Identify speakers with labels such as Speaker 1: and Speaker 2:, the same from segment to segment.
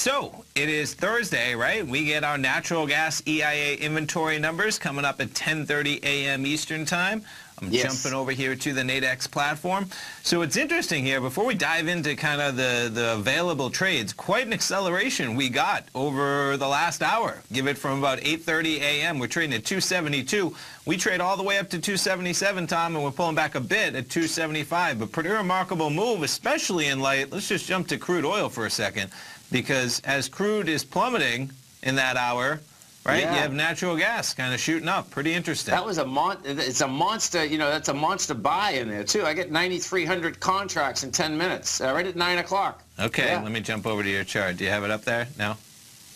Speaker 1: So it is Thursday, right? We get our natural gas EIA inventory numbers coming up at 10:30 a.m. Eastern Time. I'm jumping over here to the NADEX platform. So it's interesting here, before we dive into kind of the available trades, quite an acceleration we got over the last hour. Give it from about 8:30 a.m. We're trading at 272. We trade all the way up to 277, Tom, and we're pulling back a bit at 275. But pretty remarkable move, especially in light. Let's just jump to crude oil for a second, because as crude is plummeting in that hour, right? Yeah. You have natural gas kind of shooting up. Pretty interesting.
Speaker 2: That was it's a monster, you know, that's a monster buy in there, too. I get 9,300 contracts in 10 minutes, right at 9 o'clock.
Speaker 1: Okay, let me jump over to your chart. Do you have it up there? No?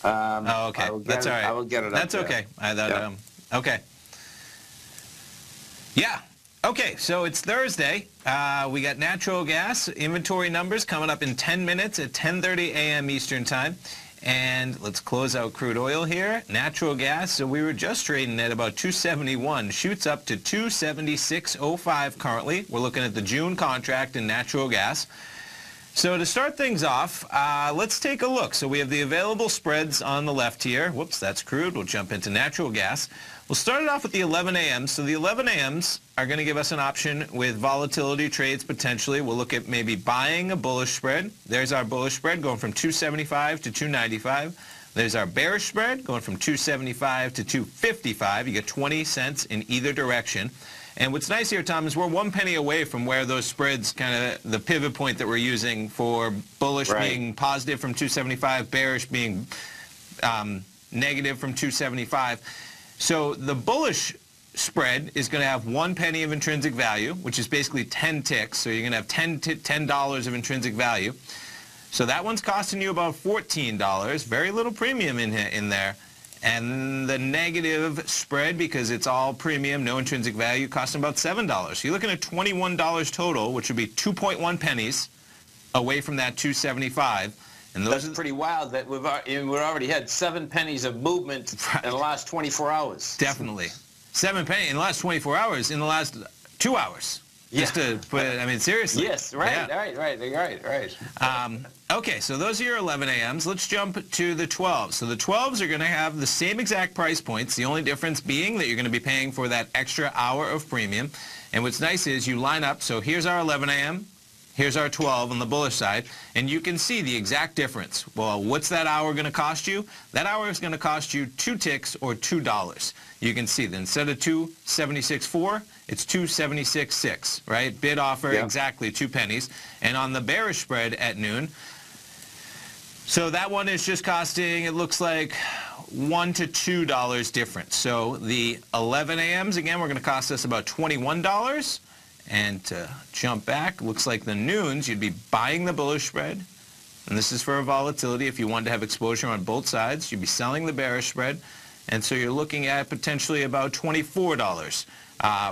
Speaker 1: Oh, okay. That's all right.
Speaker 2: I will get it
Speaker 1: That's
Speaker 2: up
Speaker 1: okay.
Speaker 2: There.
Speaker 1: I thought, okay. Yeah. Okay, so it's Thursday. We got natural gas inventory numbers coming up in 10 minutes at 10:30 a.m. Eastern Time. And let's close out crude oil here. Natural gas, so we were just trading at about 271, shoots up to 276.05 currently. We're looking at the June contract in natural gas. So to start things off, let's take a look. So we have the available spreads on the left here. Whoops, that's crude. We'll jump into natural gas. We'll start it off with the 11 a.m. So the 11 a.m.s are going to give us an option with volatility trades potentially. We'll look at maybe buying a bullish spread. There's our bullish spread going from 275 to 295. There's our bearish spread going from 275 to 255. You get 20 cents in either direction. And what's nice here, Tom, is we're 1 penny away from where those spreads, kind of the pivot point that we're using for bullish being positive from 275, bearish being negative from 275. So the bullish spread is going to have 1 penny of intrinsic value, which is basically 10 ticks. So you're going to have $10 of intrinsic value. So that one's costing you about $14. Very little premium in there. And the negative spread, because it's all premium, no intrinsic value, costing about $7. So you're looking at $21 total, which would be 2.1 pennies away from that 275. And those
Speaker 2: That's pretty wild that we've already had 7 pennies of movement in the last 24 hours.
Speaker 1: Definitely. 7 pennies in the last 24 hours, in the last 2 hours. Just to put it, I mean, seriously.
Speaker 2: Yes, right.
Speaker 1: Okay, so those are your 11 a.m.s. Let's jump to the 12s. So the 12s are going to have the same exact price points, the only difference being that you're going to be paying for that extra hour of premium. And what's nice is you line up, so here's our 11 a.m., here's our 12 on the bullish side, and you can see the exact difference. Well, what's that hour going to cost you? That hour is going to cost you 2 ticks or $2. You can see that instead of 276.4, it's 276.6, right? Bid offer, exactly 2 pennies. And on the bearish spread at noon, so that one is just costing, it looks like, $1 to $2 difference. So the 11 a.m.s, again, we're going to cost us about $21. And to jump back, looks like the noons, you'd be buying the bullish spread. And this is for a volatility. If you wanted to have exposure on both sides, you'd be selling the bearish spread. And so you're looking at potentially about $24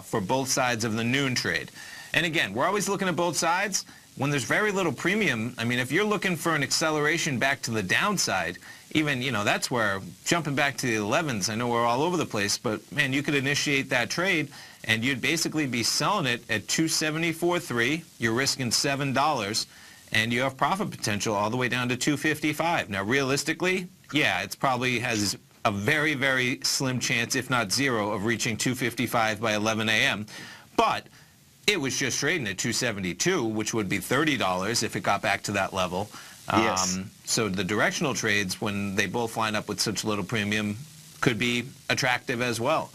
Speaker 1: for both sides of the noon trade. And again, we're always looking at both sides. When there's very little premium, I mean, if you're looking for an acceleration back to the downside, even, you know, that's where, jumping back to the 11s, I know we're all over the place, but, man, you could initiate that trade, and you'd basically be selling it at 274.3. You're risking $7, and you have profit potential all the way down to 255. Now, realistically, yeah, it's probably has a very, very slim chance, if not zero, of reaching 255 by 11 a.m., but it was just trading at 272, which would be $30 if it got back to that level. So the directional trades, when they both line up with such little premium, could be attractive as well.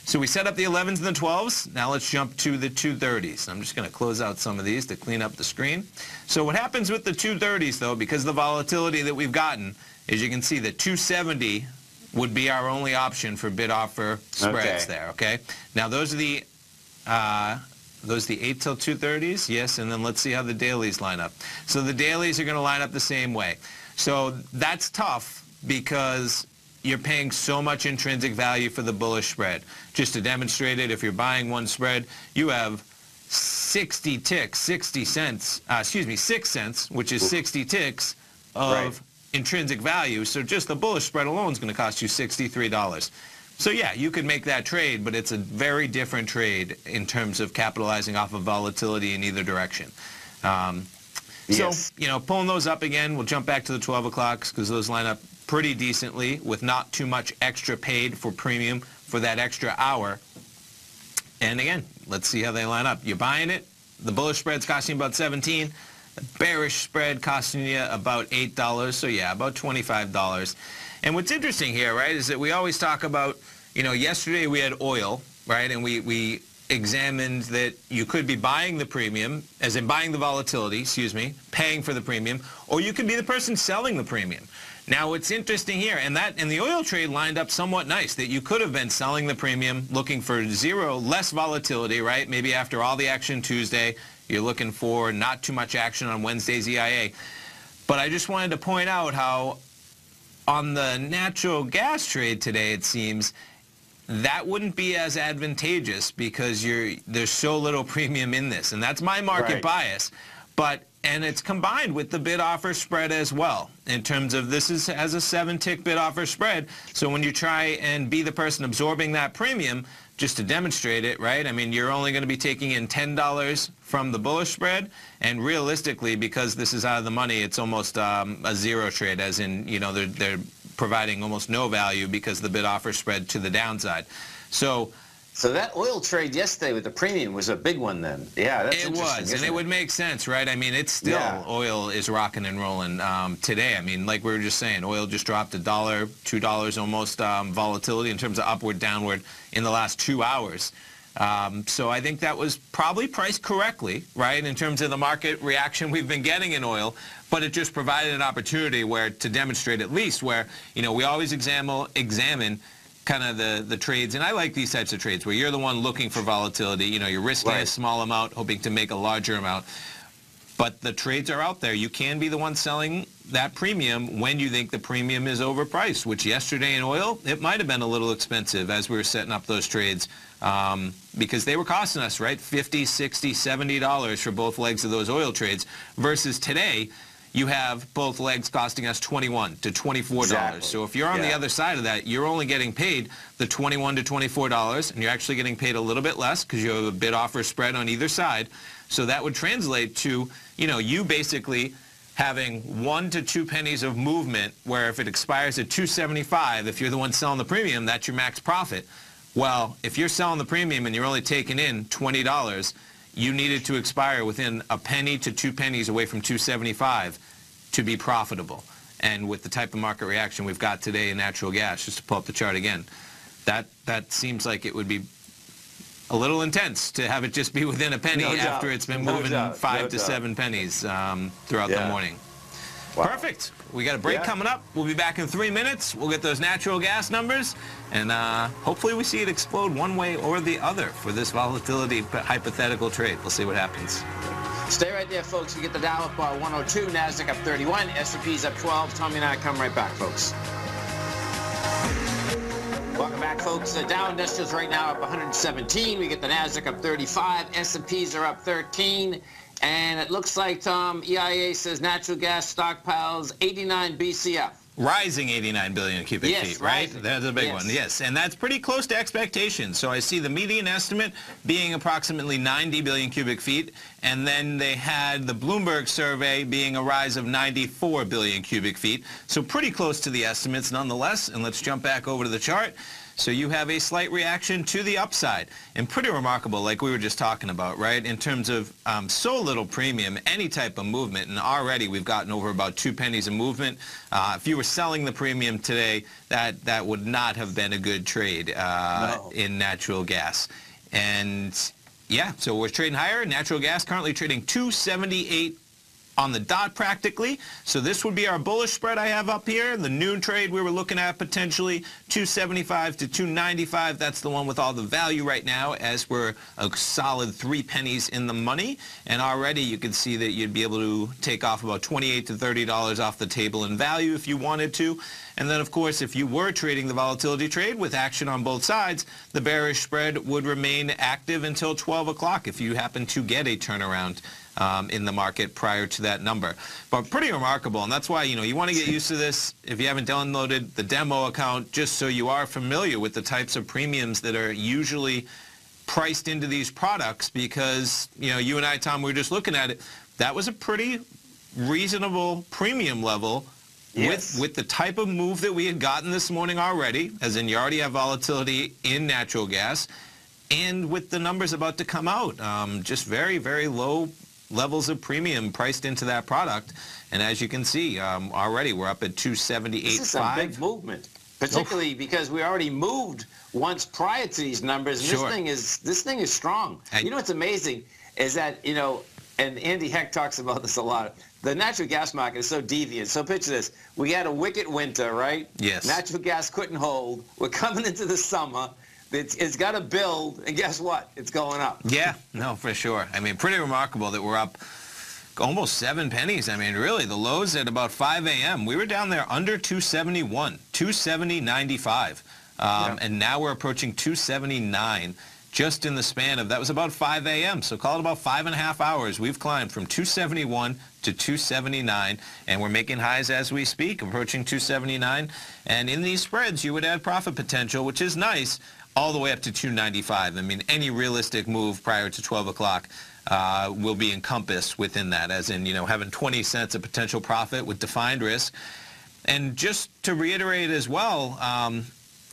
Speaker 1: So we set up the 11s and the 12s. Now let's jump to the 230s. I'm just going to close out some of these to clean up the screen. So what happens with the 230s, though, because of the volatility that we've gotten, is you can see that 270 would be our only option for bid-offer spreads there, okay? Now those are the 8 till 230s? Yes, and then let's see how the dailies line up. So the dailies are going to line up the same way. So that's tough because you're paying so much intrinsic value for the bullish spread. Just to demonstrate it, if you're buying one spread, you have 60 ticks, 60 cents, 6 cents, which is 60 ticks of intrinsic value. So just the bullish spread alone is going to cost you $63. So yeah, you could make that trade, but it's a very different trade in terms of capitalizing off of volatility in either direction.
Speaker 2: Yes.
Speaker 1: So, pulling those up again, we'll jump back to the 12 o'clocks because those line up pretty decently with not too much extra paid for premium for that extra hour. And again, let's see how they line up. You're buying it. The bullish spread's costing you about 17. The bearish spread costing you about $8. So yeah, about $25. And what's interesting here, right, is that we always talk about, yesterday we had oil, right, and we examined that you could be buying the premium, as in buying the volatility, excuse me, paying for the premium, or you could be the person selling the premium. Now, what's interesting here, and the oil trade lined up somewhat nice, that you could have been selling the premium, looking for less volatility, right? Maybe after all the action Tuesday, you're looking for not too much action on Wednesday's EIA. But I just wanted to point out how on the natural gas trade today, it seems, that wouldn't be as advantageous because there's so little premium in this. And that's my market bias. And it's combined with the bid-offer spread as well in terms of this has a 7-tick bid-offer spread. So when you try and be the person absorbing that premium, just to demonstrate it, right? I mean, you're only going to be taking in $10 from the bullish spread. And realistically, because this is out of the money, it's almost a zero trade, as in, they're providing almost no value because the bid-offer spread to the downside. So
Speaker 2: that oil trade yesterday with the premium was a big one then. Yeah, that's interesting.
Speaker 1: It was, and it would make sense, right? I mean, it's still, oil is rocking and rolling today. I mean, like we were just saying, oil just dropped $1, $2 almost volatility in terms of upward, downward in the last 2 hours. So I think that was probably priced correctly, right, in terms of the market reaction we've been getting in oil. But it just provided an opportunity to demonstrate at least where, we always examine kind of the trades. And I like these types of trades where you're the one looking for volatility. You're risking a small amount, hoping to make a larger amount. But the trades are out there. You can be the one selling that premium when you think the premium is overpriced, which yesterday in oil, it might have been a little expensive as we were setting up those trades because they were costing us, right, $50, $60, $70 for both legs of those oil trades versus today, you have both legs costing us $21 to $24.
Speaker 2: Exactly.
Speaker 1: So if you're on the other side of that, you're only getting paid the $21 to $24, and you're actually getting paid a little bit less because you have a bid-offer spread on either side. So that would translate to, you basically having 1 to 2 pennies of movement where if it expires at $2.75, if you're the one selling the premium, that's your max profit. Well, if you're selling the premium and you're only taking in $20, you needed to expire within a penny to 2 pennies away from $2.75 to be profitable. And with the type of market reaction we've got today in natural gas, just to pull up the chart again, that seems like it would be a little intense to have it just be within a penny after it's been moving 5 to 7 pennies throughout the morning.
Speaker 2: Wow.
Speaker 1: Perfect. We got a break coming up. We'll be back in 3 minutes. We'll get those natural gas numbers, and hopefully we see it explode one way or the other for this volatility hypothetical trade. We'll see what happens.
Speaker 2: Stay right there, folks. We get the Dow up 102, NASDAQ up 31, S&P's up 12. Tommy and I come right back, folks. Welcome back, folks. The Dow Industrials right now up 117. We get the NASDAQ up 35. S&Ps are up 13. And it looks like, Tom, EIA says natural gas stockpiles 89 BCF.
Speaker 1: Rising 89 billion cubic feet, right?
Speaker 2: Rising.
Speaker 1: That's a big one, yes. And that's pretty close to expectations. So I see the median estimate being approximately 90 billion cubic feet. And then they had the Bloomberg survey being a rise of 94 billion cubic feet. So pretty close to the estimates nonetheless. And let's jump back over to the chart. So you have a slight reaction to the upside, and pretty remarkable, like we were just talking about, right, in terms of so little premium, any type of movement, and already we've gotten over about 2 pennies of movement. If you were selling the premium today, that would not have been a good trade in natural gas. And yeah, so we're trading higher. Natural gas currently trading $2.78 on the dot practically. So this would be our bullish spread I have up here. The noon trade we were looking at potentially $2.75 to $2.95. That's the one with all the value right now, as we're a solid 3 pennies in the money. And already you can see that you'd be able to take off about $28 to $30 off the table in value if you wanted to. And then, of course, if you were trading the volatility trade with action on both sides, the bearish spread would remain active until 12 o'clock if you happen to get a turnaround in the market prior to that number. But pretty remarkable, and that's why, you want to get used to this if you haven't downloaded the demo account, just so you are familiar with the types of premiums that are usually priced into these products, because, you and I, Tom, we were just looking at it. That was a pretty reasonable premium level.
Speaker 2: Yes.
Speaker 1: With the type of move that we had gotten this morning already, as in you already have volatility in natural gas, and with the numbers about to come out, just very, very low levels of premium priced into that product. And as you can see, already we're up at 278.5.
Speaker 2: This is a big movement, particularly because we already moved once prior to these numbers. And
Speaker 1: Sure.
Speaker 2: this thing is strong. You know what's amazing is that, you know, and Andy Heck talks about this a lot. The natural gas market is so deviant. So picture this. We had a wicked winter, right?
Speaker 1: Yes.
Speaker 2: Natural gas couldn't hold. We're coming into the summer. It's got to build, and guess what? It's going up.
Speaker 1: Yeah, no, for sure. I mean, pretty remarkable that we're up almost 7 pennies. I mean, really, the lows at about 5 a.m. We were down there under 271, 270.95. And now we're approaching 279 just in the span of, that was about 5 a.m. So call it about 5.5 hours. We've climbed from 271 to 279, and we're making highs as we speak, approaching 279. And in these spreads, you would add profit potential, which is nice, all the way up to 295. I mean, any realistic move prior to 12 o'clock will be encompassed within that, as in, you know, having 20 cents of potential profit with defined risk. And just to reiterate as well,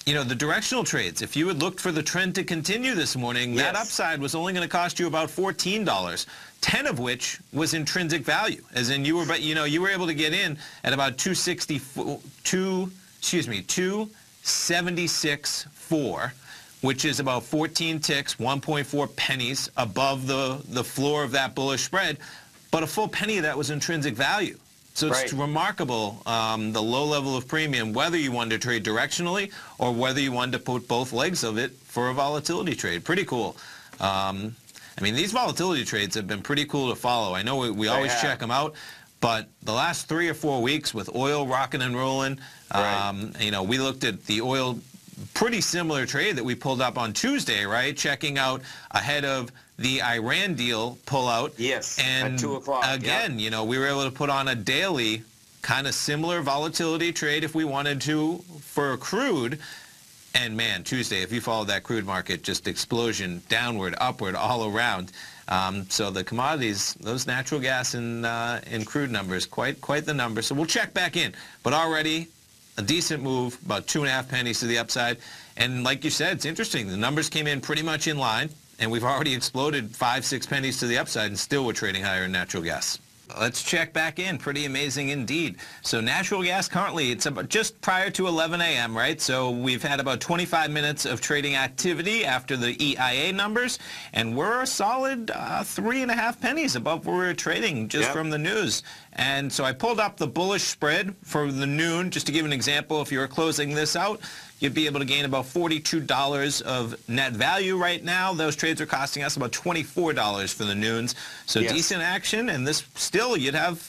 Speaker 1: you know, the directional trades, if you had looked for the trend to continue this morning, that upside was only going to cost you about $14, 10 of which was intrinsic value, as in you were, you know, you were able to get in at about 276.4, which is about 14 ticks, 1.4 pennies above the floor of that bullish spread, but a full penny of that was intrinsic value. So it's remarkable, the low level of premium, whether you wanted to trade directionally or whether you wanted to put both legs of it for a volatility trade. Pretty cool. I mean, these volatility trades have been pretty cool to follow. I know we always check them out, but the last 3 or 4 weeks with oil rocking and rolling, you know, we looked at the oil pretty similar trade that we pulled up on Tuesday, right? Checking out ahead of the Iran deal pullout.
Speaker 2: Yes,
Speaker 1: and
Speaker 2: at 2 o'clock.
Speaker 1: Again, you know, we were able to put on a daily kind of similar volatility trade if we wanted to for crude. And man, Tuesday, if you followed that crude market, just explosion downward, upward, all around. So the commodities, those natural gas and crude numbers, quite the number. So we'll check back in. But already a decent move, about 2.5 pennies to the upside. And like you said, it's interesting. The numbers came in pretty much in line, and we've already exploded 5-6 pennies to the upside, and still we're trading higher in natural gas. Let's check back in. Pretty amazing indeed. So natural gas currently, it's about just prior to 11 a.m., right? So we've had about 25 minutes of trading activity after the EIA numbers, and we're a solid 3.5 pennies above where we were trading just from the news. And so I pulled up the bullish spread for the noon, just to give an example. If you were closing this out, you'd be able to gain about $42 of net value right now. Those trades are costing us about $24 for the noons. So decent action, and this still, you'd have,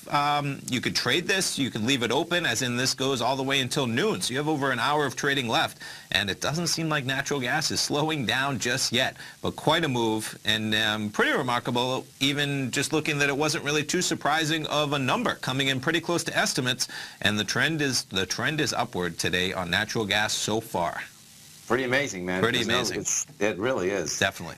Speaker 1: you could trade this, you could leave it open, as in this goes all the way until noon. So you have over an hour of trading left, and it doesn't seem like natural gas is slowing down just yet, but quite a move, and pretty remarkable, even just looking that it wasn't really too surprising of a number, coming in pretty close to estimates, and the trend is upward today on natural gas so far.
Speaker 2: Pretty amazing, man.
Speaker 1: Pretty amazing.
Speaker 2: It really is.
Speaker 1: Definitely.